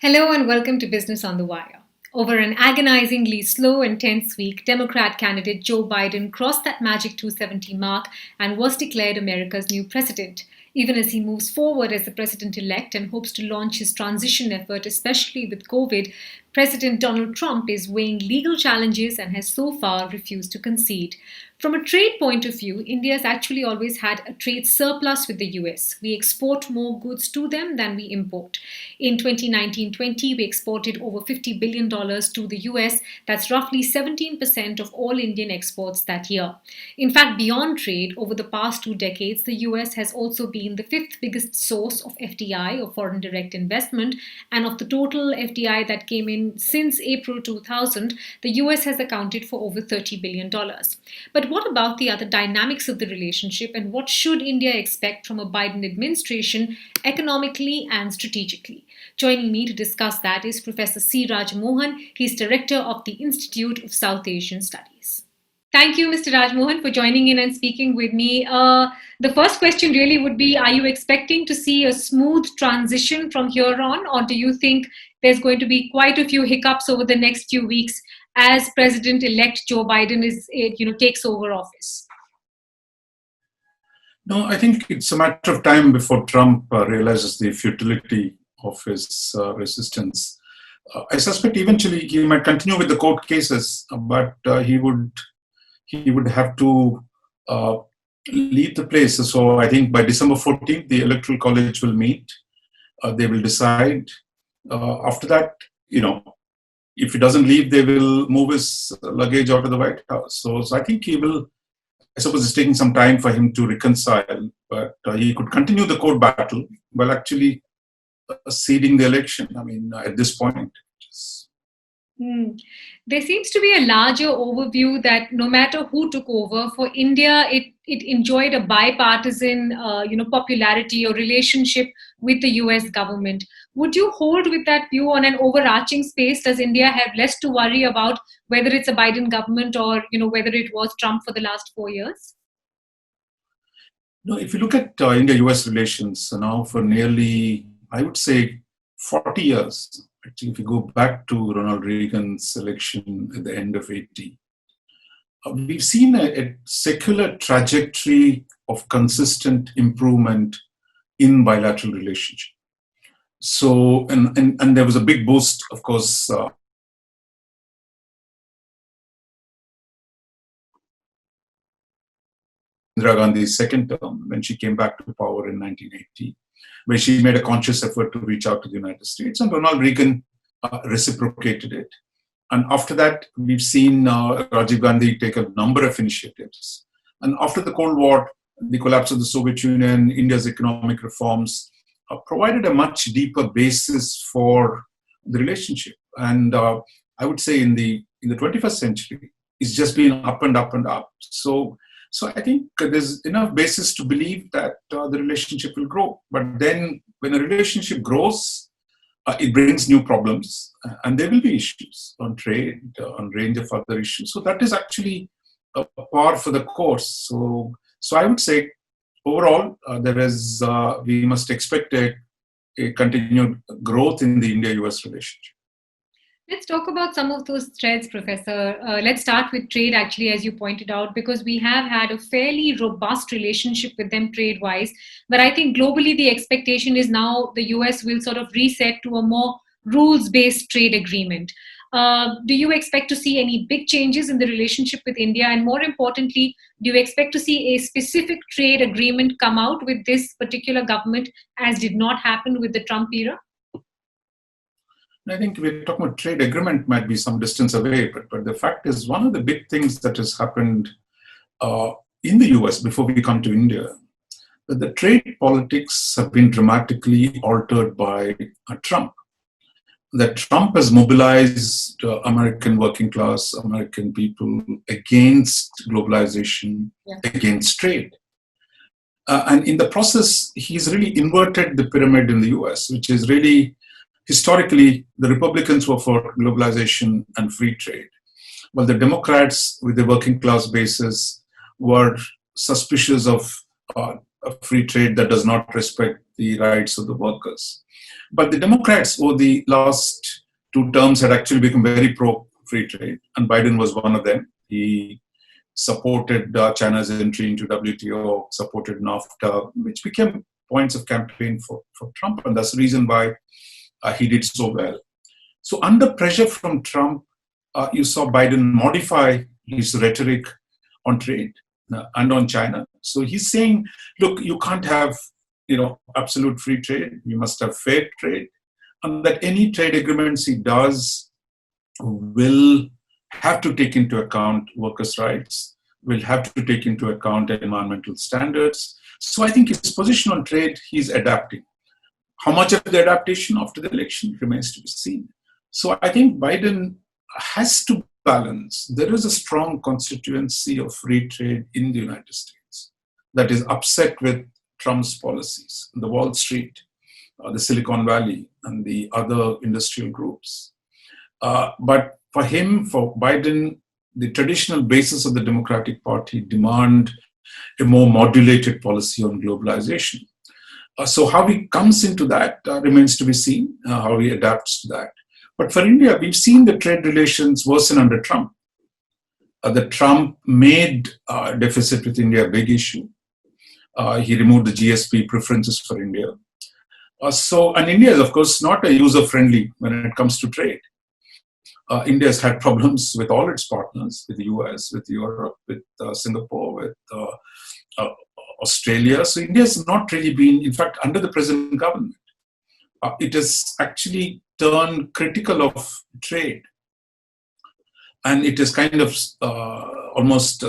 Hello and welcome to Business on the Wire. Over an agonizingly slow and tense week, Democrat candidate Joe Biden crossed that magic 270 mark and was declared America's new president. Even as he moves forward as the president elect and hopes to launch his transition effort, especially with COVID, President Donald Trump is weighing legal challenges and has so far refused to concede. From a trade point of view, India has actually always had a trade surplus with the US. We export more goods to them than we import. In 2019-20, we exported over $50 billion to the US. That's roughly 17% of all Indian exports that year. In fact, beyond trade, over the past 2 decades, the US has also been the fifth biggest source of FDI, or foreign direct investment, and of the total FDI that came in since April 2000, the US has accounted for over $30 billion. But what about the other dynamics of the relationship, and what should India expect from a Biden administration economically and strategically? Joining me to discuss that is Professor C Raja Mohan. He's director of the Institute of South Asian Studies. Thank you, Mr. Raj Mohan, for joining in and speaking with me. The first question really would be, are you expecting to see a smooth transition from here on, or do you think there's going to be quite a few hiccups over the next few weeks as President-elect Joe Biden takes over office? No, I think it's a matter of time before Trump realizes the futility of his resistance. I suspect eventually he might continue with the court cases, but he would have to leave the place. So I think by December 14th, the Electoral College will meet. They will decide. After that, if he doesn't leave, they will move his luggage out of the White House. So I think he will. I suppose it's taking some time for him to reconcile, but he could continue the court battle while actually ceding the election. I mean, at this point. There seems to be a larger overview that no matter who took over, for India, it enjoyed a bipartisan, popularity or relationship with the US government. Would you hold with that view on an overarching space? Does India have less to worry about whether it's a Biden government or, whether it was Trump for the last 4 years? No, if you look at India-US relations now for nearly, I would say, 40 years, actually, if you go back to Ronald Reagan's election at the end of 80, we've seen a secular trajectory of consistent improvement in bilateral relationship. So, and there was a big boost, of course, Indira Gandhi's second term when she came back to power in 1980, where she made a conscious effort to reach out to the United States, and Ronald Reagan reciprocated it. And after that, we've seen Rajiv Gandhi take a number of initiatives. And after the Cold War, the collapse of the Soviet Union, India's economic reforms provided a much deeper basis for the relationship. And I would say in the 21st century, it's just been up and up and up. So I think there's enough basis to believe that the relationship will grow. But then when a relationship grows, it brings new problems, and there will be issues on trade, on range of other issues. So that is actually a par for the course. So I would say overall, we must expect a continued growth in the India-US relationship. Let's talk about some of those threads, Professor. Let's start with trade, actually, as you pointed out, because we have had a fairly robust relationship with them trade-wise. But I think globally, the expectation is now the US will sort of reset to a more rules-based trade agreement. Do you expect to see any big changes in the relationship with India? And more importantly, do you expect to see a specific trade agreement come out with this particular government, as did not happen with the Trump era? I think we're talking about trade agreement might be some distance away, but the fact is one of the big things that has happened in the US before we come to India, that the trade politics have been dramatically altered by Trump. That Trump has mobilized American working class, American people against globalization, against trade. And in the process, he's really inverted the pyramid in the US, which is really historically, the Republicans were for globalization and free trade, while the Democrats, with the working class basis, were suspicious of free trade that does not respect the rights of the workers. But the Democrats over the last 2 terms had actually become very pro-free trade, and Biden was one of them. He supported China's entry into WTO, supported NAFTA, which became points of campaign for Trump, and that's the reason why he did so well. So under pressure from Trump, you saw Biden modify his rhetoric on trade and on China. So he's saying, look, you can't have absolute free trade. You must have fair trade, and that any trade agreements he does will have to take into account workers' rights, will have to take into account environmental standards. So I think his position on trade, he's adapting. How much of the adaptation after the election remains to be seen. So I think Biden has to balance. There is a strong constituency of free trade in the United States that is upset with Trump's policies, the Wall Street, the Silicon Valley, and the other industrial groups. But for him, for Biden, the traditional basis of the Democratic Party demand a more modulated policy on globalization. So how he comes into that remains to be seen, how he adapts to that. But for India, we've seen the trade relations worsen under Trump. The Trump made deficit with India a big issue. He removed the GSP preferences for India. And India is, of course, not a user-friendly when it comes to trade. India has had problems with all its partners, with the US, with Europe, with Singapore, with Australia. So India has not really been, in fact, under the present government, it has actually turned critical of trade. And it is kind of almost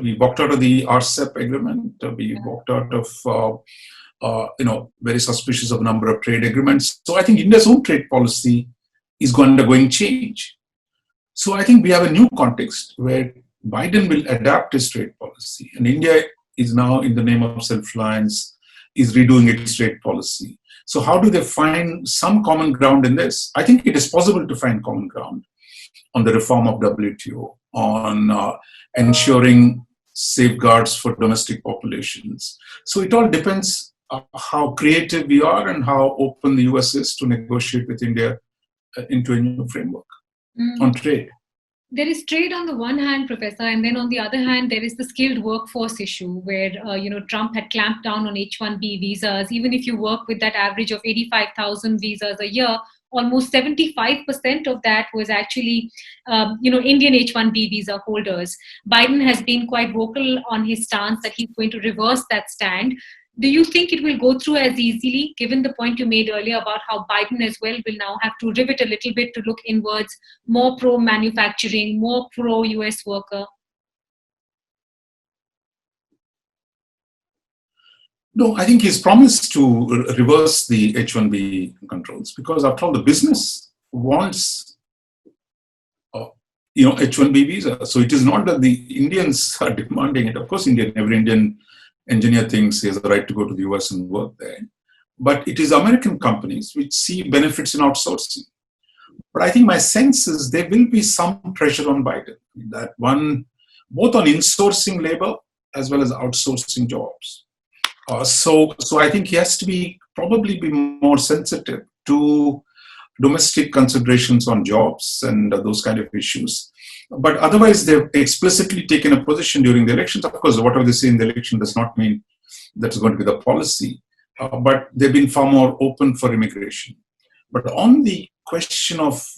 we walked out of the RCEP agreement. We walked out of, very suspicious of a number of trade agreements. So I think India's own trade policy is undergoing change. So I think we have a new context where Biden will adapt his trade policy. And India is now, in the name of self-reliance, is redoing its trade policy. So how do they find some common ground in this? I think it is possible to find common ground on the reform of WTO, on ensuring safeguards for domestic populations. So it all depends how creative we are and how open the US is to negotiate with India into a new framework on trade. There is trade on the one hand, Professor, and then on the other hand, there is the skilled workforce issue where, Trump had clamped down on H-1B visas. Even if you work with that average of 85,000 visas a year, almost 75% of that was actually, Indian H-1B visa holders. Biden has been quite vocal on his stance that he's going to reverse that stand. Do you think it will go through as easily, given the point you made earlier about how Biden as well will now have to rivet a little bit to look inwards, more pro-manufacturing, more pro-US worker? No, I think he's promised to reverse the H-1B controls because, after all, the business wants H-1B visa. So it is not that the Indians are demanding it. Of course, every Indian engineer thinks he has the right to go to the US and work there. But it is American companies which see benefits in outsourcing. But I think my sense is there will be some pressure on Biden, that both on insourcing labor as well as outsourcing jobs. So I think he has to probably be more sensitive to domestic considerations on jobs and those kind of issues. But otherwise, they've explicitly taken a position during the elections. Of course, whatever they say in the election does not mean that's going to be the policy. But they've been far more open for immigration. But on the question of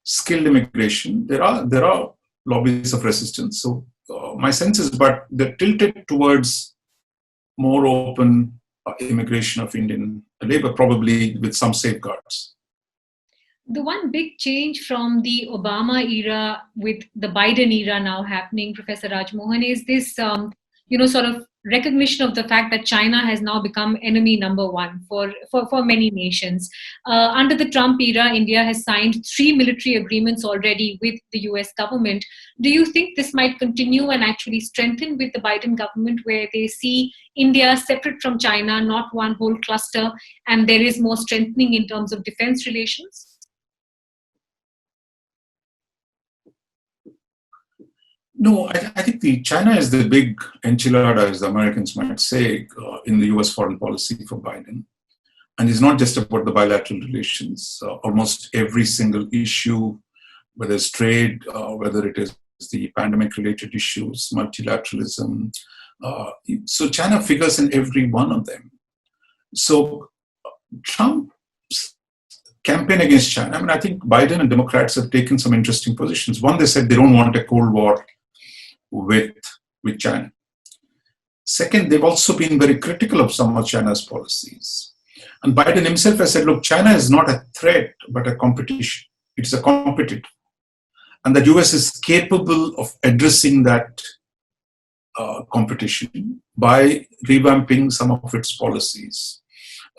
skilled immigration, there are lobbies of resistance. So my sense is, but they're tilted towards more open immigration of Indian labor, probably with some safeguards. The one big change from the Obama era with the Biden era now happening, Professor Raj Mohan, is this, sort of recognition of the fact that China has now become enemy number one for many nations. Under the Trump era, India has signed 3 military agreements already with the US government. Do you think this might continue and actually strengthen with the Biden government, where they see India separate from China, not one whole cluster, and there is more strengthening in terms of defense relations? No, I think China is the big enchilada, as the Americans might say, in the US foreign policy for Biden. And it's not just about the bilateral relations. Almost every single issue, whether it's trade, whether it is the pandemic-related issues, multilateralism. So China figures in every one of them. So Trump's campaign against China, I mean, I think Biden and Democrats have taken some interesting positions. One, they said they don't want a Cold War with China. Second, they've also been very critical of some of China's policies. And Biden himself has said, look, China is not a threat, but a competition. It's a competitor. And the US is capable of addressing that competition by revamping some of its policies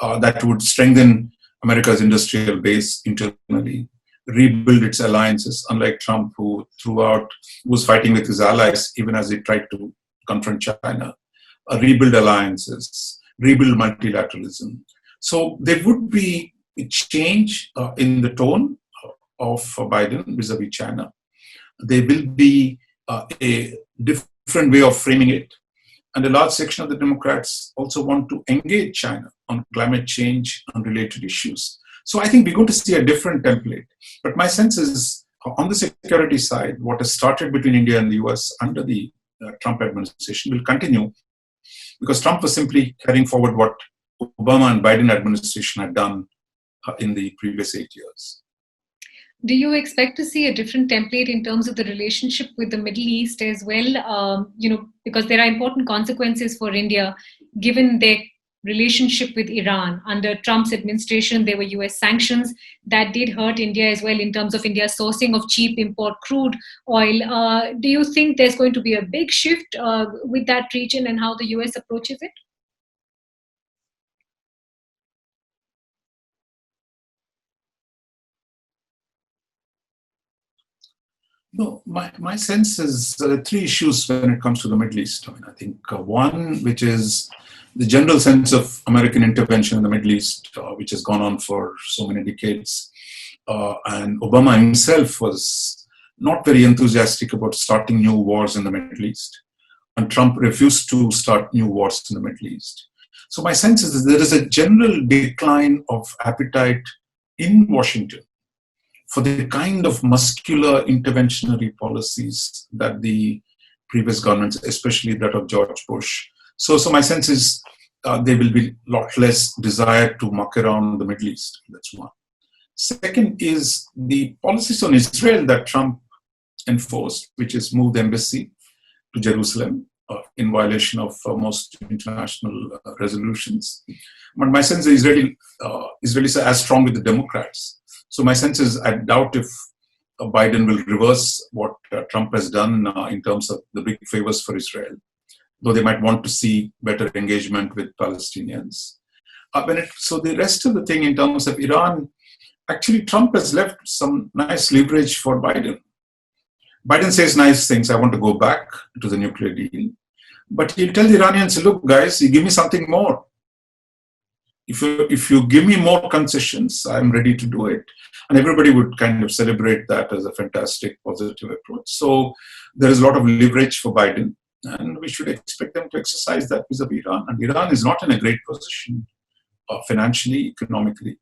that would strengthen America's industrial base internally, rebuild its alliances, unlike Trump, who throughout was fighting with his allies even as he tried to confront China, rebuild alliances, rebuild multilateralism. So there would be a change in the tone of Biden vis-a-vis China. There will be a different way of framing it. And a large section of the Democrats also want to engage China on climate change and related issues. So I think we're going to see a different template. But my sense is, on the security side, what has started between India and the US under the Trump administration will continue, because Trump was simply carrying forward what Obama and Biden administration had done in the previous 8 years. Do you expect to see a different template in terms of the relationship with the Middle East as well? Because there are important consequences for India, given their relationship with Iran. Under Trump's administration, there were US sanctions that did hurt India as well in terms of India's sourcing of cheap import crude oil. Do you think there's going to be a big shift with that region and how the US approaches it? No, my sense is there are three issues when it comes to the Middle East. I think one, which is the general sense of American intervention in the Middle East, which has gone on for so many decades. And Obama himself was not very enthusiastic about starting new wars in the Middle East. And Trump refused to start new wars in the Middle East. So my sense is that there is a general decline of appetite in Washington for the kind of muscular interventionary policies that the previous governments, especially that of George Bush. So my sense is there will be a lot less desire to muck around the Middle East. That's one. Second is the policies on Israel that Trump enforced, which is move the embassy to Jerusalem in violation of most international resolutions. But my sense is Israelis are as strong with the Democrats. So my sense is I doubt if Biden will reverse what Trump has done in terms of the big favors for Israel, though they might want to see better engagement with Palestinians. So the rest of the thing in terms of Iran, actually Trump has left some nice leverage for Biden. Biden says nice things, I want to go back to the nuclear deal. But he'll tell the Iranians, look guys, you give me something more. If you give me more concessions, I'm ready to do it. And everybody would kind of celebrate that as a fantastic, positive approach. So there is a lot of leverage for Biden, and we should expect them to exercise that vis-a-vis Iran. And Iran is not in a great position financially, economically.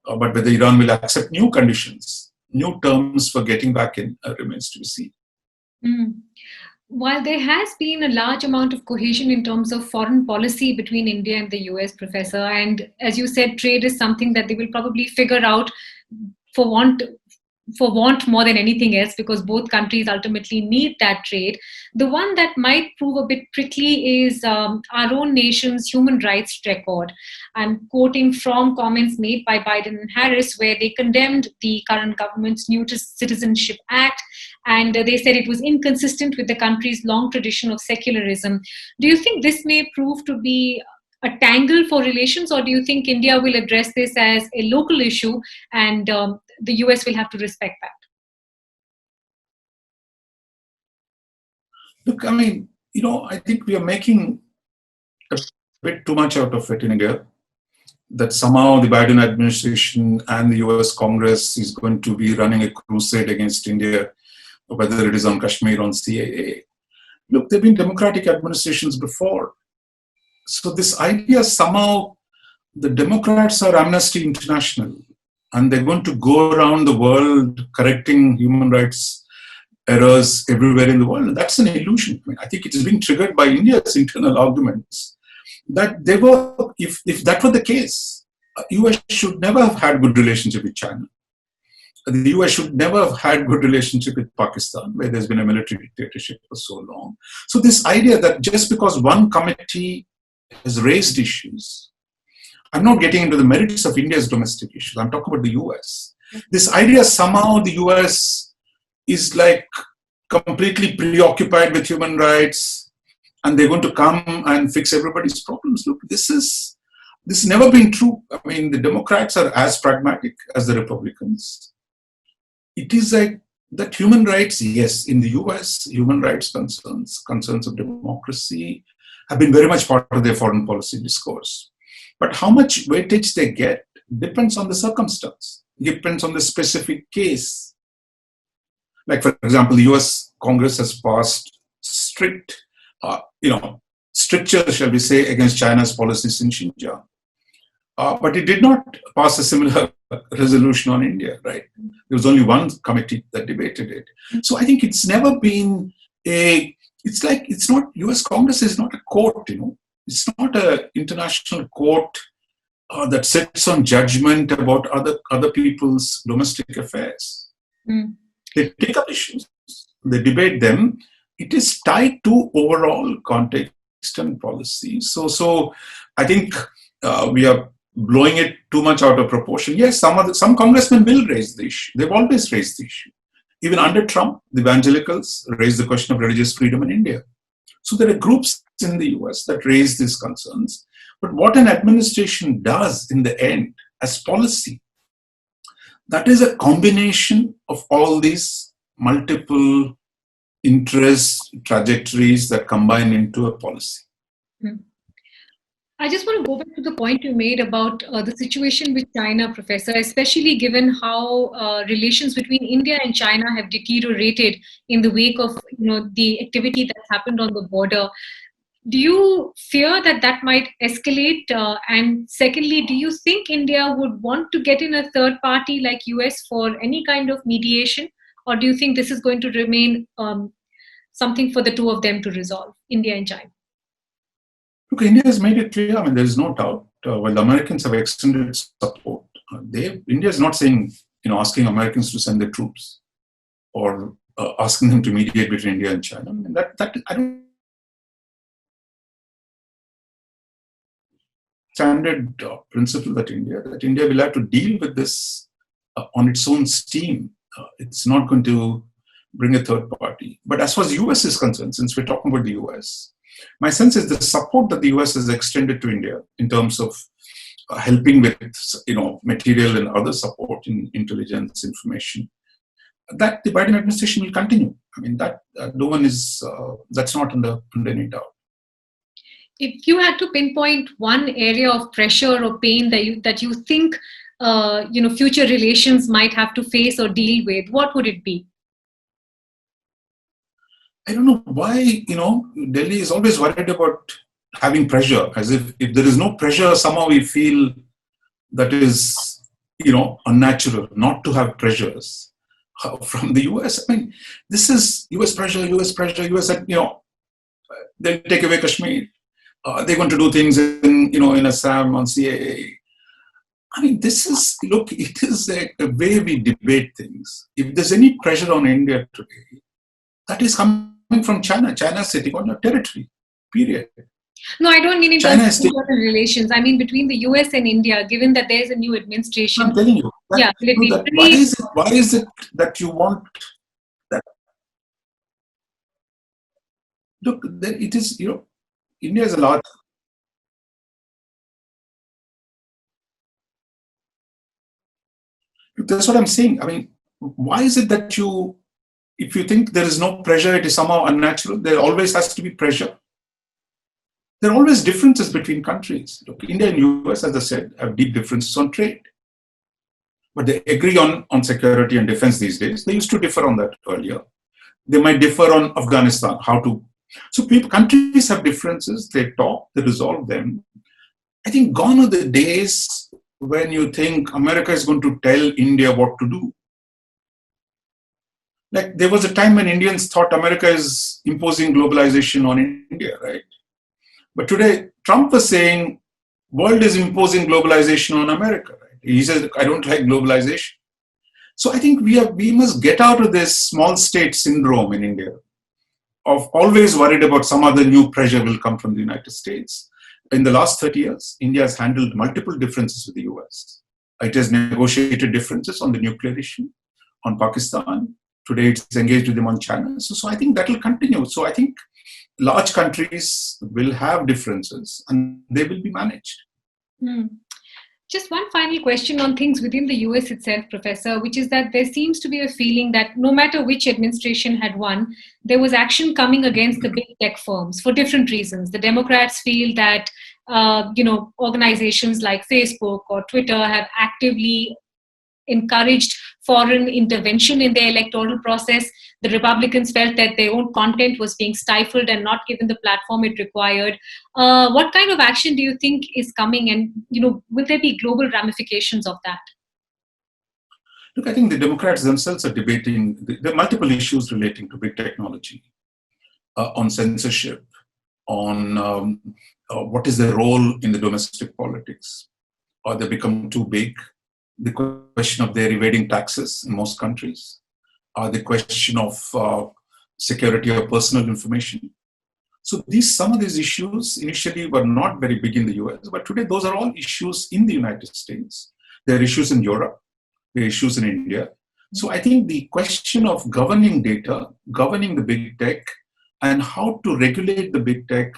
But whether Iran will accept new conditions, new terms for getting back in remains to be seen. Mm. While there has been a large amount of cohesion in terms of foreign policy between India and the US, Professor, and as you said, trade is something that they will probably figure out for want more than anything else, because both countries ultimately need that trade. The one that might prove a bit prickly is our own nation's human rights record. I'm quoting from comments made by Biden and Harris, where they condemned the current government's New Citizenship Act, and they said it was inconsistent with the country's long tradition of secularism. Do you think this may prove to be a tangle for relations, or do you think India will address this as a local issue and the US will have to respect that? Look, I mean, I think we are making a bit too much out of it in India, that somehow the Biden administration and the US Congress is going to be running a crusade against India, whether it is on Kashmir, on CAA. Look, there have been democratic administrations before. So this idea somehow the Democrats are Amnesty International, and they're going to go around the world correcting human rights errors everywhere in the world. That's an illusion. I mean, I think it is being triggered by India's internal arguments that they were, if that were the case, US should never have had good relationship with China. The US should never have had good relationship with Pakistan, where there's been a military dictatorship for so long. So this idea that just because one committee has raised issues, I'm not getting into the merits of India's domestic issues, I'm talking about the US. This idea somehow the US is like completely preoccupied with human rights and they're going to come and fix everybody's problems. Look, this has never been true. I mean, the Democrats are as pragmatic as the Republicans. It is like that human rights, yes, in the US, human rights concerns of democracy have been very much part of their foreign policy discourse. But how much weightage they get depends on the circumstance, depends on the specific case. Like, for example, the US Congress has passed strict, strictures, shall we say, against China's policies in Xinjiang. But it did not pass a similar resolution on India, right? There was only one committee that debated it. So I think it's never been it's not, US Congress is not a court, It's not an international court that sits on judgment about other people's domestic affairs. They take up issues, they debate them. It is tied to overall context and policy. So I think we are blowing it too much out of proportion. Yes, some congressmen will raise the issue. They've always raised the issue. Even under Trump, the evangelicals raised the question of religious freedom in India. So there are groups in the US that raise these concerns. But what an administration does in the end as policy, that is a combination of all these multiple interests, trajectories that combine into a policy. I just want to go back to the point you made about the situation with China, Professor, especially given how relations between India and China have deteriorated in the wake of the activity that's happened on the border. Do you fear that might escalate? And secondly, do you think India would want to get in a third party like US for any kind of mediation? Or do you think this is going to remain something for the two of them to resolve, India and China? Look, India has made it clear. I mean, there is no doubt. While the Americans have extended support, India is not saying, asking Americans to send their troops or asking them to mediate between India and China. I mean, that I don't. Standard principle that India will have to deal with this on its own steam. It's not going to bring a third party. But as far as the US is concerned, since we're talking about the US, my sense is the support that the US has extended to India in terms of helping with, material and other support in intelligence, information, that the Biden administration will continue. I mean, that no one is, that's not under any doubt. If you had to pinpoint one area of pressure or pain that you think, future relations might have to face or deal with, what would it be? I don't know why, Delhi is always worried about having pressure, as if there is no pressure, somehow we feel that is, unnatural, not to have pressures from the US. I mean, this is US pressure, US, they'll take away Kashmir. They're going to do things in Assam on CAA. I mean, it is a way we debate things. If there's any pressure on India today, that is coming from China. China is sitting on your territory, period. No, I don't mean in terms of relations. I mean between the US and India, given that there's a new administration. I'm telling you. Why is it that you want that? Look, it is, India is a large. That's what I'm saying. I mean, why is it that if you think there is no pressure, it is somehow unnatural? There always has to be pressure. There are always differences between countries. Look, India and US, as I said, have deep differences on trade. But they agree on security and defense these days. They used to differ on that earlier. They might differ on Afghanistan, So countries have differences, they talk, they resolve them. I think gone are the days when you think America is going to tell India what to do. Like there was a time when Indians thought America is imposing globalization on India, right? But today, Trump was saying, world is imposing globalization on America. Right? He says, I don't like globalization. So I think we must get out of this small state syndrome in India of always worried about some other new pressure will come from the United States. In the last 30 years, India has handled multiple differences with the US. It has negotiated differences on the nuclear issue, on Pakistan. Today, it's engaged with them on China. So I think that will continue. So I think large countries will have differences and they will be managed. Just one final question on things within the US itself, Professor, which is that there seems to be a feeling that no matter which administration had won, there was action coming against the big tech firms for different reasons. The Democrats feel that organizations like Facebook or Twitter have actively encouraged foreign intervention in the electoral process. The Republicans felt that their own content was being stifled and not given the platform it required. What kind of action do you think is coming, and will there be global ramifications of that? Look, I think the Democrats themselves are debating. There are multiple issues relating to big technology, on censorship, on what is their role in the domestic politics. Or they become too big. The question of their evading taxes in most countries, the question of security of personal information. So some of these issues initially were not very big in the US, but today those are all issues in the United States. There are issues in Europe, there are issues in India. So I think the question of governing data, governing the big tech, and how to regulate the big tech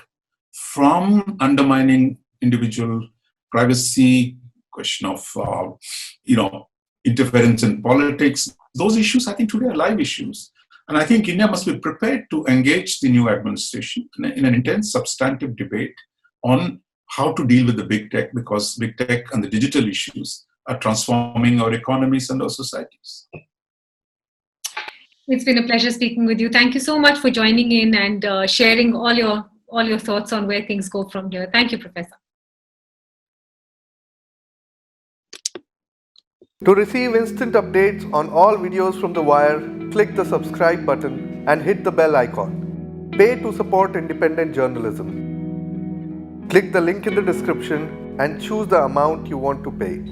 from undermining individual privacy, question of interference in politics. Those issues, I think, today are live issues. And I think India must be prepared to engage the new administration in an intense substantive debate on how to deal with the big tech, because big tech and the digital issues are transforming our economies and our societies. It's been a pleasure speaking with you. Thank you so much for joining in and sharing all your thoughts on where things go from here. Thank you, Professor. To receive instant updates on all videos from The Wire, click the subscribe button and hit the bell icon. Pay to support independent journalism. Click the link in the description and choose the amount you want to pay.